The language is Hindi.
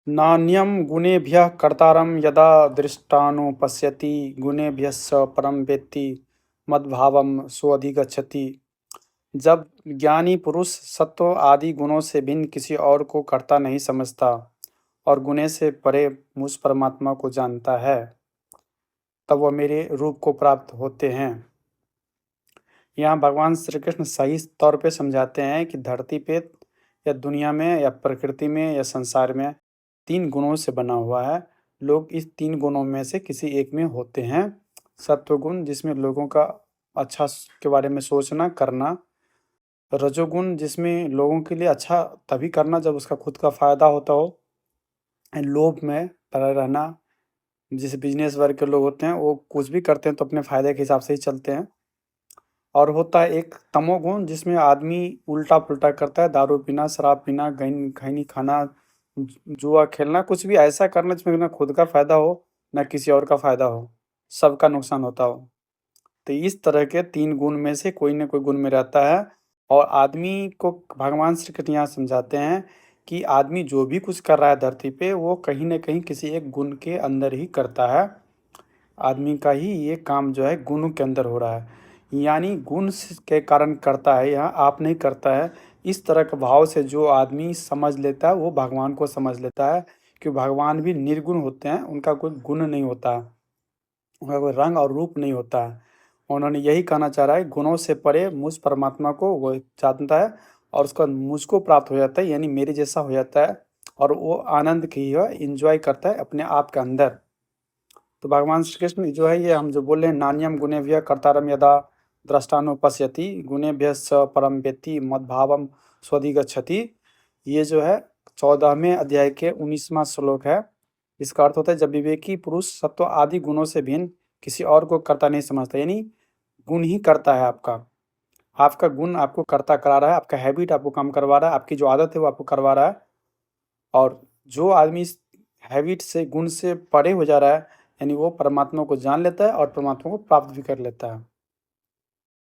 नान्यं गुणेभ्यः कर्तारं यदा दृष्टानुपश्यति गुणेभ्यश्च परं वेत्ति मद्भावं सोऽधिगच्छति। जब ज्ञानी पुरुष सत्व आदि गुणों से भिन्न किसी और को कर्ता नहीं समझता और गुणे से परे मुझ परमात्मा को जानता है, तब वह मेरे रूप को प्राप्त होते हैं। यहाँ भगवान श्री कृष्ण सही तौर पे समझाते हैं कि धरती पे या दुनिया में या प्रकृति में या संसार में 3 गुणों से बना हुआ है। लोग इस 3 गुणों में से किसी एक में होते हैं। सत्वगुण जिसमें लोगों का अच्छा के बारे में सोचना, करना। रजोगुण जिसमें लोगों के लिए अच्छा तभी करना जब उसका खुद का फ़ायदा होता हो। लोभ में पड़ा रहना, जैसे बिज़नेस वर्ग के लोग होते हैं, वो कुछ भी करते हैं तो अपने फ़ायदे के हिसाब से ही चलते हैं। और होता है एक तमोगुण जिसमें आदमी उल्टा-पुल्टा करता है, दारू पीना, शराब पीना, खैनी खाना, जुआ खेलना, कुछ भी ऐसा करना जिसमें ना खुद का फ़ायदा हो, ना किसी और का फ़ायदा हो, सबका नुकसान होता हो। तो इस तरह के 3 गुण में से कोई न कोई गुण में रहता है और आदमी को भगवान श्री कृष्ण यहाँ समझाते हैं कि आदमी जो भी कुछ कर रहा है धरती पे, वो कहीं न कहीं किसी एक गुण के अंदर ही करता है। आदमी का ही ये काम जो है गुणों के अंदर हो रहा है। यानी गुण के कारण करता है, यहाँ आप नहीं करता है। इस तरह के भाव से जो आदमी समझ लेता है वो भगवान को समझ लेता है कि भगवान भी निर्गुण होते हैं, उनका कोई गुण नहीं होता, उनका कोई रंग और रूप नहीं होता है। उन्होंने यही कहना चाह रहा है, गुणों से परे मुझ परमात्मा को वो जानता है और उसका मुझको प्राप्त हो जाता है, यानी मेरे जैसा हो जाता है और वो आनंद की है इंजॉय करता है अपने आप के अंदर। तो भगवान श्री कृष्ण जो है ये हम जो बोल रहे हैं, नान्यम गुणेभ्यः कर्तारं यदा द्रष्टानुपश्यति गुणेभ्यश्च परम वेत्ति मद्भावम स्वधिगच्छति। ये जो है 14वें अध्याय के 19वां श्लोक है। इसका अर्थ होता है जब विवेकी पुरुष सत्व आदि गुणों से भिन्न किसी और को कर्ता नहीं समझता, यानी गुण ही करता है आपका। आपका गुण आपको कर्ता करा रहा है, आपका हैबिट आपको काम करवा रहा है, आपकी जो आदत है वो आपको करवा रहा है। और जो आदमी इस हैबिट से, गुण से परे हो जा रहा है, यानी वो परमात्मा को जान लेता है और परमात्मा को प्राप्त भी कर लेता है।